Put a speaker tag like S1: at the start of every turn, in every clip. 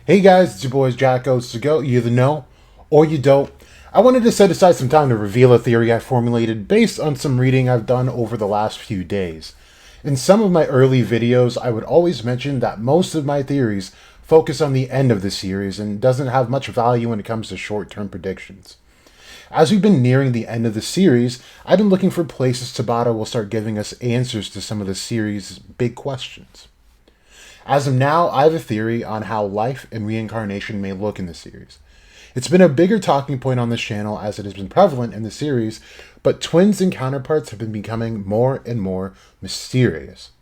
S1: Hey guys, it's your boys Jacko. So you either know or you don't. I wanted to set aside some time to reveal a theory I formulated based on some reading I've done over the last few days. In some of my early videos, I would always mention that most of my theories focus on the end of the series and doesn't have much value when it comes to short-term predictions. As we've been nearing the end of the series, I've been looking for places Tabata will start giving us answers to some of the series' big questions. As of now, I have a theory on how life and reincarnation may look in the series. It's been a bigger talking point on this channel as it has been prevalent in the series, but twins and counterparts have been becoming more and more mysterious.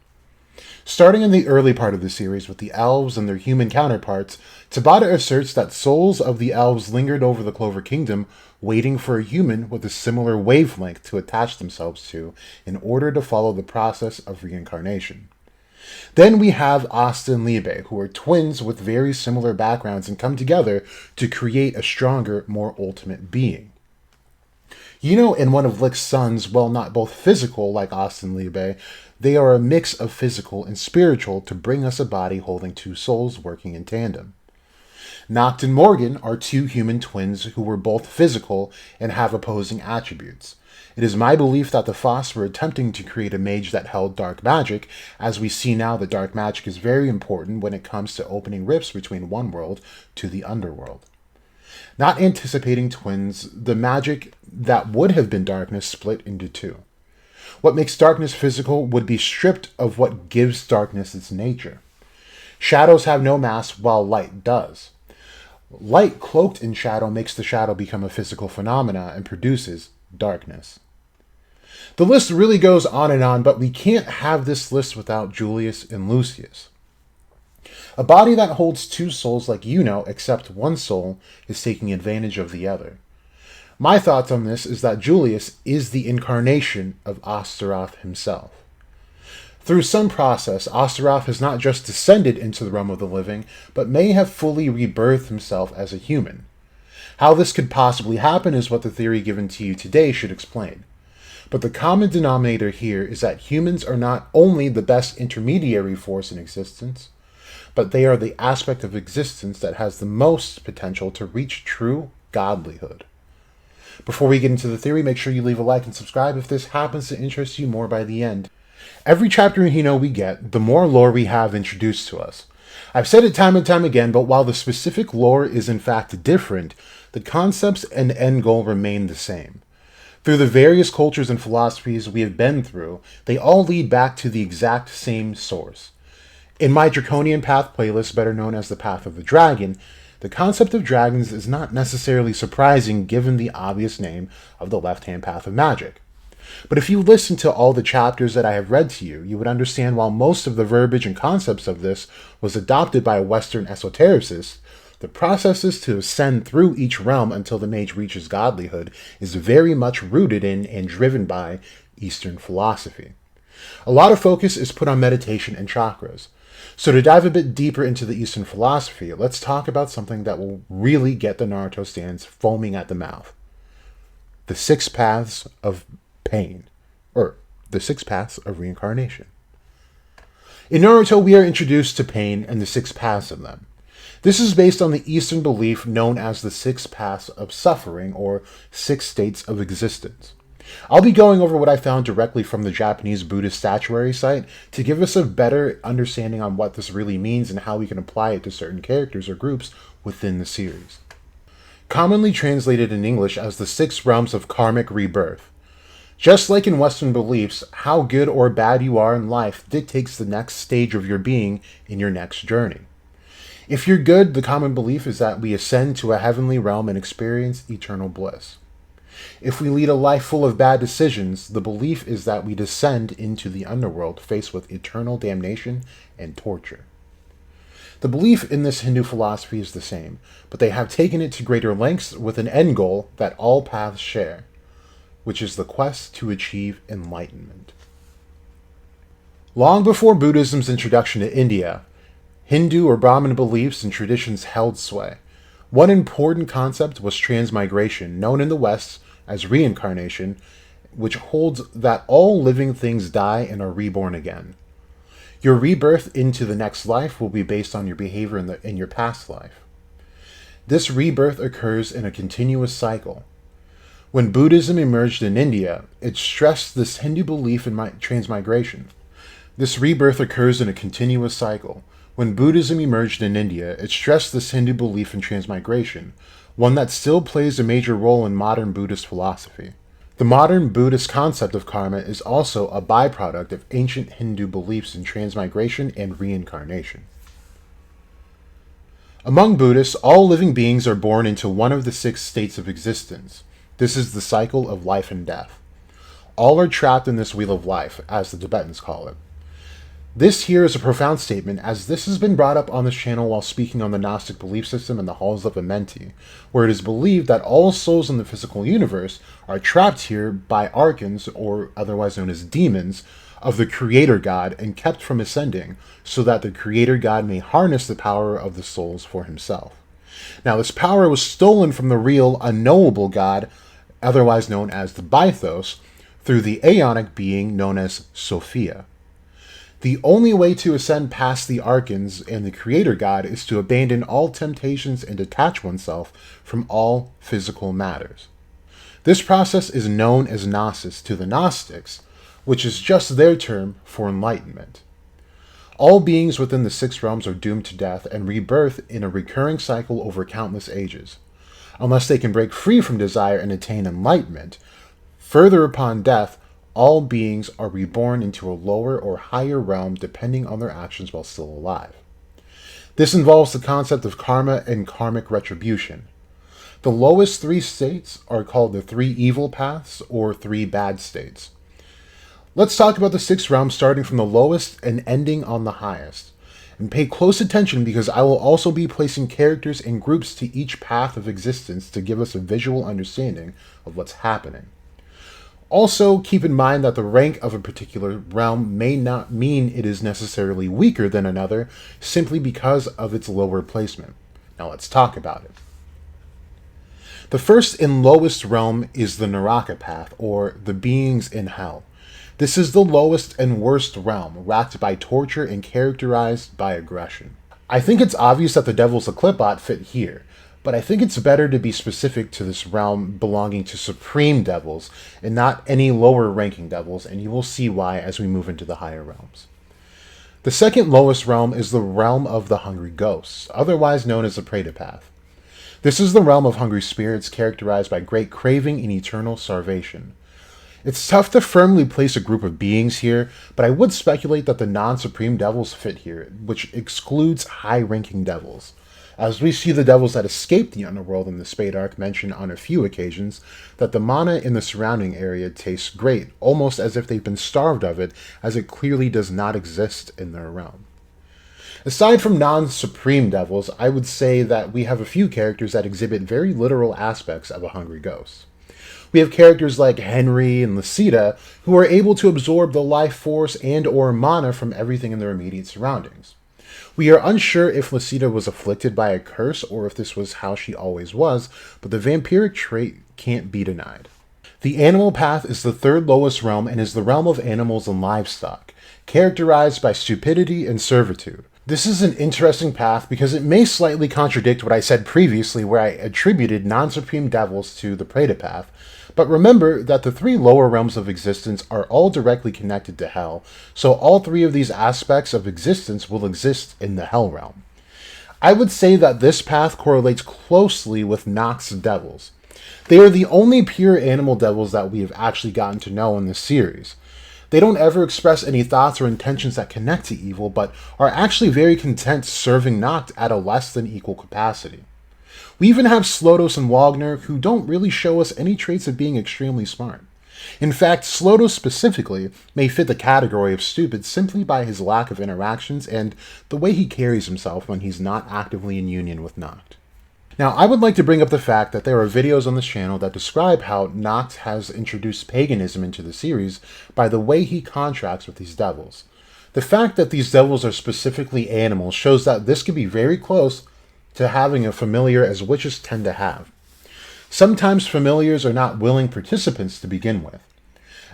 S1: Starting in the early part of the series with the elves and their human counterparts, Tabata asserts that souls of the elves lingered over the Clover Kingdom waiting for a human with a similar wavelength to attach themselves to in order to follow the process of reincarnation. Then we have Asta and Liebe, who are twins with very similar backgrounds and come together to create a stronger, more ultimate being. In one of Lick's sons, while not both physical like Asta and Liebe, they are a mix of physical and spiritual to bring us a body holding two souls working in tandem. Noct and Morgan are two human twins who were both physical and have opposing attributes. It is my belief that the Foss were attempting to create a mage that held dark magic, as we see now that dark magic is very important when it comes to opening rifts between one world to the underworld. Not anticipating twins, the magic that would have been darkness split into two. What makes darkness physical would be stripped of what gives darkness its nature. Shadows have no mass, while light does. Light cloaked in shadow makes the shadow become a physical phenomena and produces darkness. The list really goes on, but we can't have this list without Julius and Lucius. A body that holds two souls like except one soul is taking advantage of the other. My thoughts on this is that Julius is the incarnation of Astaroth himself. Through some process, Astaroth has not just descended into the realm of the living, but may have fully rebirthed himself as a human. How this could possibly happen is what the theory given to you today should explain. But the common denominator here is that humans are not only the best intermediary force in existence, but they are the aspect of existence that has the most potential to reach true godlyhood. Before we get into the theory, make sure you leave a like and subscribe if this happens to interest you more by the end. Every chapter in Hino we get, the more lore we have introduced to us. I've said it time and time again, but while the specific lore is in fact different, the concepts and end goal remain the same. Through the various cultures and philosophies we have been through, they all lead back to the exact same source. In my Draconian Path playlist, better known as the Path of the Dragon, the concept of dragons is not necessarily surprising given the obvious name of the left-hand path of magic. But if you listen to all the chapters that I have read to you, you would understand while most of the verbiage and concepts of this was adopted by Western esotericists, the processes to ascend through each realm until the mage reaches godlyhood is very much rooted in and driven by Eastern philosophy. A lot of focus is put on meditation and chakras. So to dive a bit deeper into the Eastern philosophy, let's talk about something that will really get the Naruto stands foaming at the mouth. The 6 paths of pain, or the 6 paths of reincarnation. In Naruto, we are introduced to pain and the 6 paths of them. This is based on the Eastern belief known as the 6 paths of suffering, or 6 states of existence. I'll be going over what I found directly from the Japanese Buddhist statuary site to give us a better understanding on what this really means and how we can apply it to certain characters or groups within the series. Commonly translated in English as the 6 realms of karmic rebirth. Just like in Western beliefs, how good or bad you are in life dictates the next stage of your being in your next journey. If you're good, the common belief is that we ascend to a heavenly realm and experience eternal bliss. If we lead a life full of bad decisions, the belief is that we descend into the underworld faced with eternal damnation and torture. The belief in this Hindu philosophy is the same, but they have taken it to greater lengths with an end goal that all paths share, which is the quest to achieve enlightenment. Long before Buddhism's introduction to India, Hindu or Brahmin beliefs and traditions held sway. One important concept was transmigration, known in the West as reincarnation, which holds that all living things die and are reborn again. Your rebirth into the next life will be based on your behavior in your past life. This rebirth occurs in a continuous cycle. When Buddhism emerged in India, it stressed this Hindu belief in transmigration. This rebirth occurs in a continuous cycle. When Buddhism emerged in India, it stressed this Hindu belief in transmigration, one that still plays a major role in modern Buddhist philosophy. The modern Buddhist concept of karma is also a byproduct of ancient Hindu beliefs in transmigration and reincarnation. Among Buddhists, all living beings are born into one of the 6 states of existence. This is the cycle of life and death. All are trapped in this wheel of life, as the Tibetans call it. This here is a profound statement, as this has been brought up on this channel while speaking on the Gnostic belief system and the halls of Amenti, where it is believed that all souls in the physical universe are trapped here by archons, or otherwise known as demons, of the Creator God and kept from ascending, so that the Creator God may harness the power of the souls for himself. Now, this power was stolen from the real, unknowable God, otherwise known as the Bythos, through the aeonic being known as Sophia. The only way to ascend past the archons and the Creator God is to abandon all temptations and detach oneself from all physical matters. This process is known as Gnosis to the Gnostics, which is just their term for enlightenment. All beings within the 6 realms are doomed to death and rebirth in a recurring cycle over countless ages. Unless they can break free from desire and attain enlightenment, further upon death, all beings are reborn into a lower or higher realm depending on their actions while still alive. This involves the concept of karma and karmic retribution. The lowest 3 states are called the 3 evil paths or 3 bad states. Let's talk about the 6 realms starting from the lowest and ending on the highest. And pay close attention because I will also be placing characters and groups to each path of existence to give us a visual understanding of what's happening. Also, keep in mind that the rank of a particular realm may not mean it is necessarily weaker than another, simply because of its lower placement. Now let's talk about it. The first and lowest realm is the Naraka path, or the beings in hell. This is the lowest and worst realm, racked by torture and characterized by aggression. I think it's obvious that the Devil's Eclipot fit here, but I think it's better to be specific to this realm belonging to supreme devils and not any lower ranking devils, and you will see why as we move into the higher realms. The second lowest realm is the realm of the hungry ghosts, otherwise known as the Preta path. This is the realm of hungry spirits characterized by great craving and eternal starvation. It's tough to firmly place a group of beings here, but I would speculate that the non-supreme devils fit here, which excludes high-ranking devils. As we see the devils that escape the underworld in the Spade Arc mention on a few occasions that the mana in the surrounding area tastes great, almost as if they've been starved of it, as it clearly does not exist in their realm. Aside from non-supreme devils, I would say that we have a few characters that exhibit very literal aspects of a hungry ghost. We have characters like Henry and Lucida, who are able to absorb the life force and or mana from everything in their immediate surroundings. We are unsure if Lucida was afflicted by a curse or if this was how she always was, but the vampiric trait can't be denied. The animal path is the third lowest realm and is the realm of animals and livestock, characterized by stupidity and servitude. This is an interesting path because it may slightly contradict what I said previously where I attributed non-supreme devils to the Preta path, but remember that the 3 lower realms of existence are all directly connected to hell, so all 3 of these aspects of existence will exist in the hell realm. I would say that this path correlates closely with Nox devils. They are the only pure animal devils that we have actually gotten to know in this series. They don't ever express any thoughts or intentions that connect to evil, but are actually very content serving Noct at a less than equal capacity. We even have Slotos and Wagner, who don't really show us any traits of being extremely smart. In fact, Slotos specifically may fit the category of stupid simply by his lack of interactions and the way he carries himself when he's not actively in union with Noct. Now, I would like to bring up the fact that there are videos on this channel that describe how Noct has introduced paganism into the series by the way he contracts with these devils. The fact that these devils are specifically animals shows that this could be very close to having a familiar as witches tend to have. Sometimes familiars are not willing participants to begin with.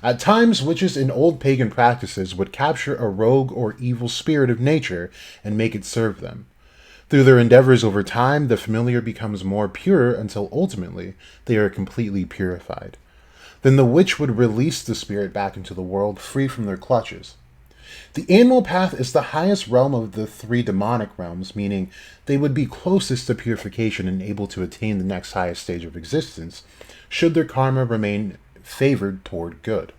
S1: At times, witches in old pagan practices would capture a rogue or evil spirit of nature and make it serve them. Through their endeavors over time, the familiar becomes more pure until ultimately they are completely purified. Then the witch would release the spirit back into the world free from their clutches. The animal path is the highest realm of the three demonic realms, meaning they would be closest to purification and able to attain the next highest stage of existence, should their karma remain favored toward good.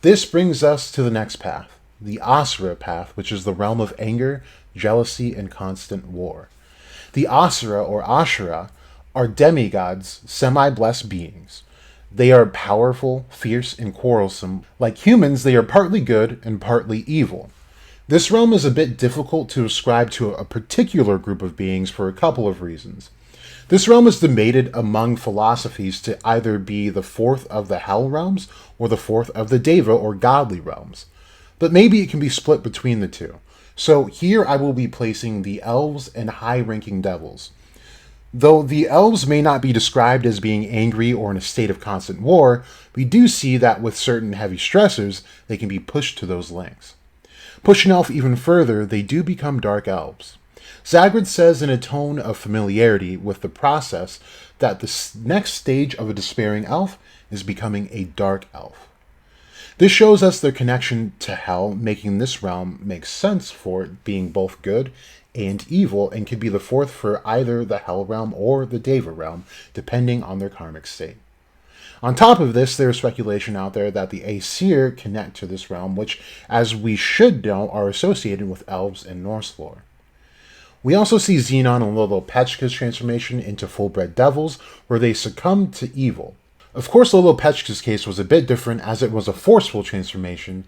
S1: This brings us to the next path, the Asura path, which is the realm of anger, jealousy, and constant war. The Asura, or Ashura, are demigods, semi-blessed beings. They are powerful, fierce, and quarrelsome. Like humans, they are partly good and partly evil. This realm is a bit difficult to ascribe to a particular group of beings for a couple of reasons. This realm is debated among philosophies to either be the fourth of the hell realms or the fourth of the deva or godly realms. But maybe it can be split between the two. So here I will be placing the elves and high-ranking devils. Though the elves may not be described as being angry or in a state of constant war, we do see that with certain heavy stressors, they can be pushed to those lengths. Pushing elf even further, they do become dark elves. Zagrid says in a tone of familiarity with the process that the next stage of a despairing elf is becoming a dark elf. This shows us their connection to hell, making this realm make sense for it being both good and evil, and could be the fourth for either the hell realm or the deva realm, depending on their karmic state. On top of this, there is speculation out there that the Aesir connect to this realm, which, as we should know, are associated with elves and Norse lore. We also see Xenon and Lolopechka's transformation into full-bred devils, where they succumb to evil. Of course, Lolopechka's case was a bit different, as it was a forceful transformation,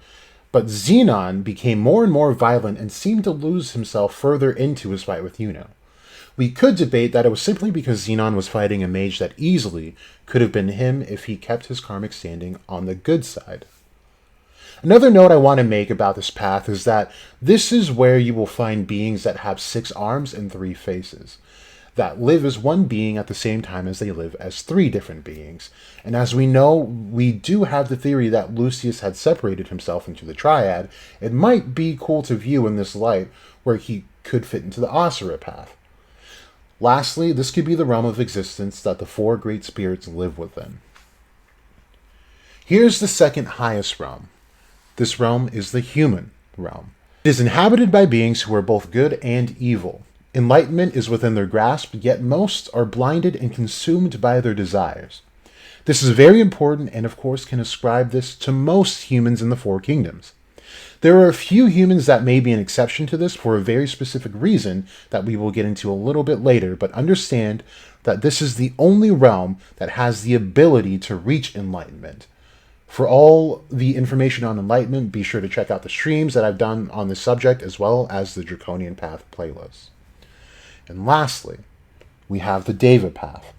S1: but Xenon became more and more violent and seemed to lose himself further into his fight with Yuno. We could debate that it was simply because Xenon was fighting a mage that easily could have been him if he kept his karmic standing on the good side. Another note I want to make about this path is that this is where you will find beings that have 6 arms and 3 faces, that live as one being at the same time as they live as 3 different beings. And as we know, we do have the theory that Lucius had separated himself into the triad. It might be cool to view in this light where he could fit into the Asura path. Lastly, this could be the realm of existence that the 4 great spirits live within. Here's the second highest realm. This realm is the human realm. It is inhabited by beings who are both good and evil. Enlightenment is within their grasp, yet most are blinded and consumed by their desires. This is very important, and of course can ascribe this to most humans in the 4 kingdoms. There are a few humans that may be an exception to this for a very specific reason that we will get into a little bit later, but understand that this is the only realm that has the ability to reach enlightenment. For all the information on enlightenment, be sure to check out the streams that I've done on this subject, as well as the Draconian Path playlist. And lastly, we have the Deva path.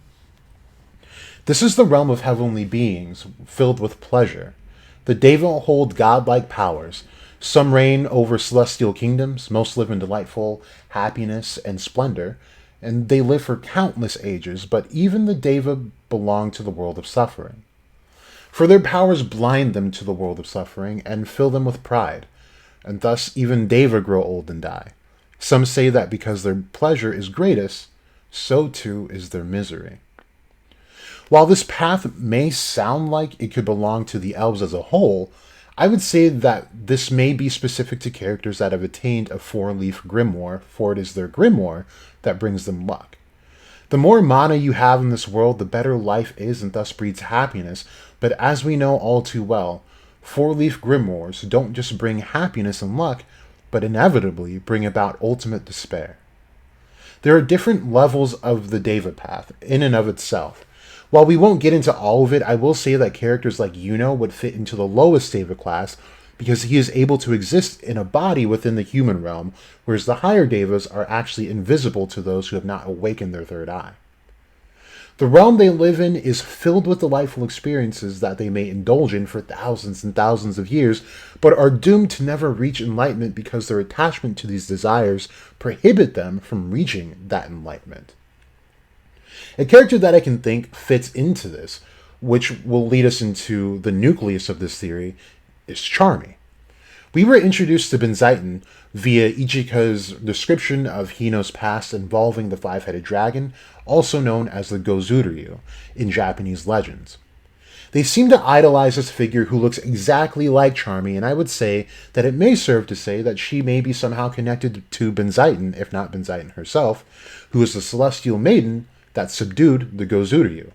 S1: This is the realm of heavenly beings filled with pleasure. The Deva hold godlike powers. Some reign over celestial kingdoms, most live in delightful happiness and splendor, and they live for countless ages, but even the Deva belong to the world of suffering. For their powers blind them to the world of suffering and fill them with pride, and thus even Deva grow old and die. Some say that because their pleasure is greatest, so too is their misery. While this path may sound like it could belong to the elves as a whole, I would say that this may be specific to characters that have attained a 4-leaf grimoire, for it is their grimoire that brings them luck. The more mana you have in this world, the better life is and thus breeds happiness, but as we know all too well, 4-leaf grimoires don't just bring happiness and luck, but inevitably bring about ultimate despair. There are different levels of the Deva path, in and of itself. While we won't get into all of it, I will say that characters like Yuno would fit into the lowest Deva class because he is able to exist in a body within the human realm, whereas the higher Devas are actually invisible to those who have not awakened their third eye. The realm they live in is filled with delightful experiences that they may indulge in for thousands and thousands of years, but are doomed to never reach enlightenment because their attachment to these desires prohibit them from reaching that enlightenment. A character that I can think fits into this which will lead us into the nucleus of this theory, is Charmy. We were introduced to Benzaiten via Ichika's description of Hino's past involving the five-headed dragon, also known as the Gozuryu in Japanese legends. They seem to idolize this figure who looks exactly like Charmy, and I would say that it may serve to say that she may be somehow connected to Benzaiten, if not Benzaiten herself, who is the celestial maiden that subdued the Gozuryu.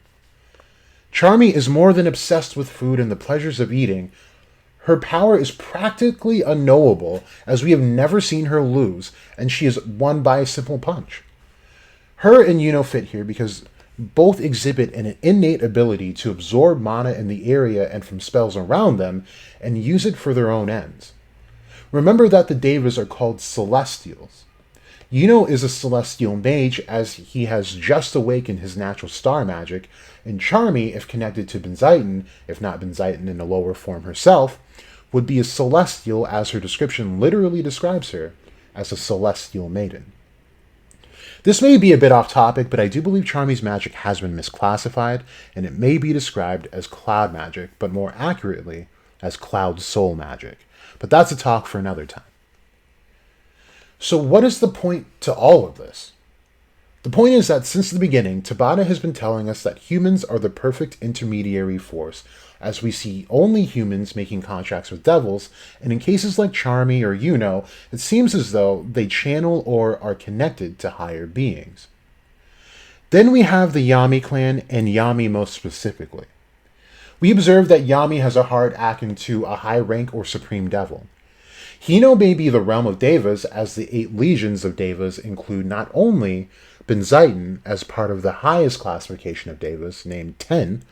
S1: Charmy is more than obsessed with food and the pleasures of eating. Her power is practically unknowable, as we have never seen her lose, and she is won by a simple punch. Her and Yuno fit here because both exhibit an innate ability to absorb mana in the area and from spells around them, and use it for their own ends. Remember that the Devas are called Celestials. Yuno is a Celestial Mage, as he has just awakened his natural star magic, and Charmy, if connected to Benzaiten, if not Benzaiten in a lower form herself, would be a Celestial, as her description literally describes her, as a Celestial Maiden. This may be a bit off topic, but I do believe Charmy's magic has been misclassified, and it may be described as cloud magic, but more accurately, as cloud soul magic. But that's a talk for another time. So what is the point to all of this? The point is that since the beginning, Tabata has been telling us that humans are the perfect intermediary force, as we see only humans making contracts with devils, and in cases like Charmy or Yuno, it seems as though they channel or are connected to higher beings. Then we have the Yami clan, and Yami most specifically. We observe that Yami has a heart akin to a high rank or supreme devil. Hino may be the realm of Devas, as the 8 legions of Devas include not only Benzaiten as part of the highest classification of Devas, named 10,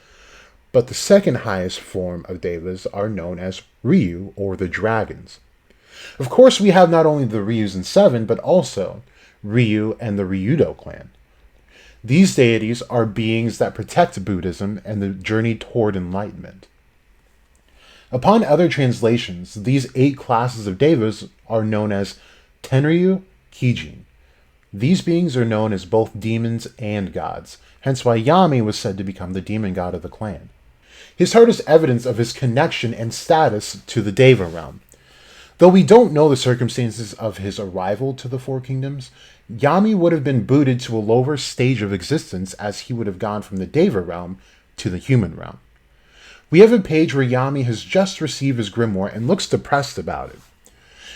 S1: but the second highest form of Devas are known as Ryu, or the dragons. Of course, we have not only the Ryus in 7, but also Ryu and the Ryudo clan. These deities are beings that protect Buddhism and the journey toward enlightenment. Upon other translations, these 8 classes of Devas are known as Tenryu Kijin. These beings are known as both demons and gods, hence why Yami was said to become the demon god of the clan. His heart is evidence of his connection and status to the Deva realm. Though we don't know the circumstances of his arrival to the Four Kingdoms, Yami would have been booted to a lower stage of existence, as he would have gone from the Deva realm to the human realm. We have a page where Yami has just received his grimoire and looks depressed about it.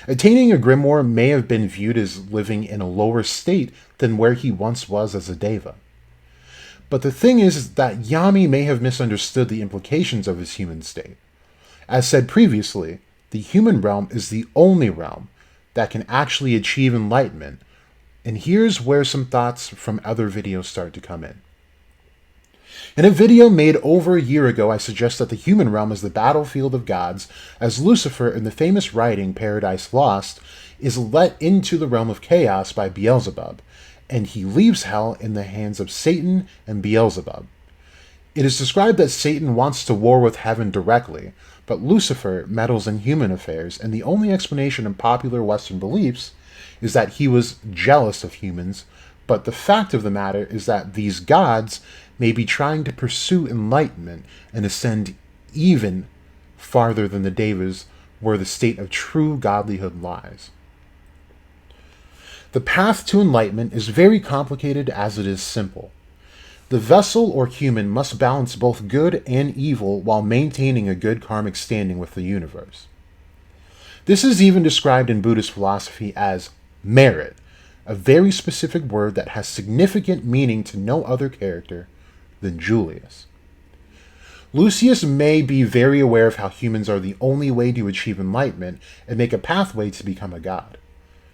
S1: Attaining a grimoire may have been viewed as living in a lower state than where he once was as a Deva. But the thing is that Yami may have misunderstood the implications of his human state. As said previously, the human realm is the only realm that can actually achieve enlightenment, and here's where some thoughts from other videos start to come in. In a video made over a year ago, I suggest that the human realm is the battlefield of gods, as Lucifer in the famous writing Paradise Lost is let into the realm of chaos by Beelzebub, and he leaves hell in the hands of Satan and Beelzebub. It is described that Satan wants to war with heaven directly, but Lucifer meddles in human affairs, and the only explanation in popular Western beliefs is that he was jealous of humans, but the fact of the matter is that these gods may be trying to pursue enlightenment and ascend even farther than the Devas, where the state of true godlyhood lies. The path to enlightenment is very complicated as it is simple. The vessel or human must balance both good and evil while maintaining a good karmic standing with the universe. This is even described in Buddhist philosophy as merit, a very specific word that has significant meaning to no other character than Julius. Lucius may be very aware of how humans are the only way to achieve enlightenment and make a pathway to become a god.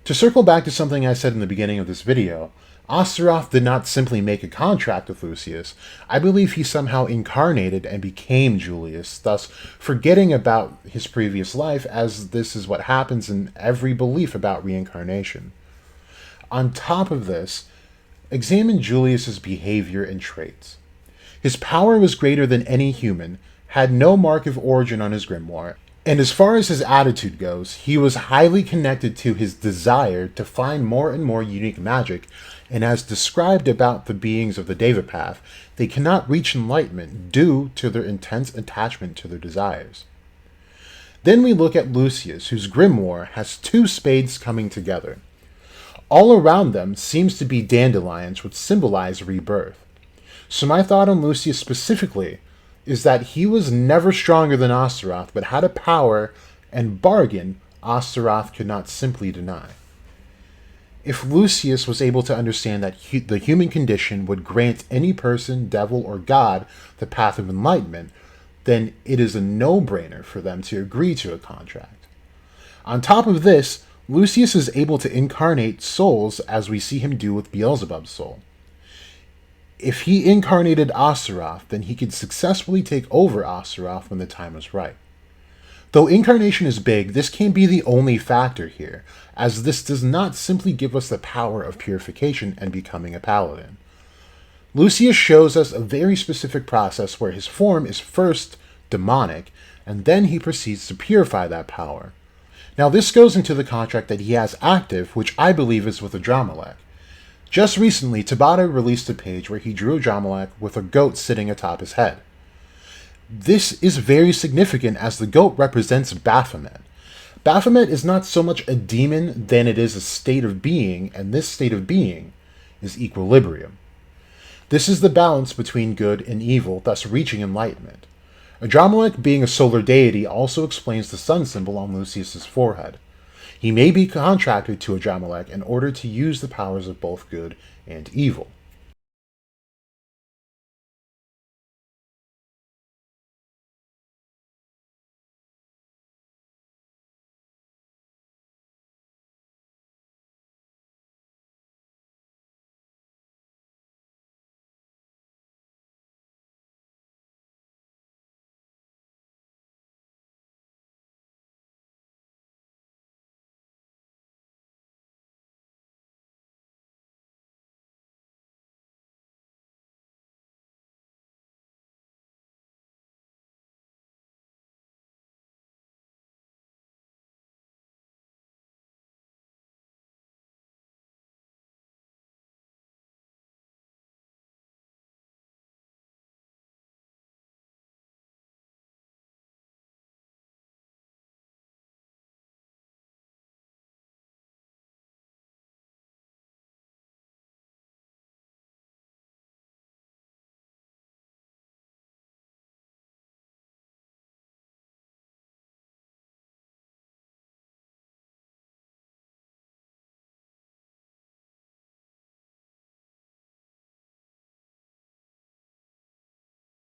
S1: To circle back to something I said in the beginning of this video, Astaroth did not simply make a contract with Lucius. I believe he somehow incarnated and became Julius, thus forgetting about his previous life, as this is what happens in every belief about reincarnation. On top of this, examine Julius's behavior and traits. His power was greater than any human, had no mark of origin on his grimoire, And as far as his attitude goes, he was highly connected to his desire to find more and more unique magic, and as described about the beings of the Deva Path, they cannot reach enlightenment due to their intense attachment to their desires. Then we look at Lucius, whose grimoire has two spades coming together. All around them seems to be dandelions, which symbolize rebirth. So my thought on Lucius specifically is that he was never stronger than Astaroth, but had a power and bargain Astaroth could not simply deny. If Lucius was able to understand that the human condition would grant any person, devil, or god the path of enlightenment, then it is a no-brainer for them to agree to a contract. On top of this, Lucius is able to incarnate souls as we see him do with Beelzebub's soul. If he incarnated Astaroth, then he could successfully take over Astaroth when the time was right. Though incarnation is big, this can't be the only factor here, as this does not simply give us the power of purification and becoming a paladin. Lucius shows us a very specific process where his form is first demonic, and then he proceeds to purify that power. Now this goes into the contract that he has active, which I believe is with Adramelech. Just recently, Tabata released a page where he drew Adramelech with a goat sitting atop his head. This is very significant as the goat represents Baphomet. Baphomet is not so much a demon than it is a state of being, and this state of being is equilibrium. This is the balance between good and evil, thus reaching enlightenment. Adramelech, being a solar deity, also explains the sun symbol on Lucius's forehead. He may be contracted to Adramelech in order to use the powers of both good and evil.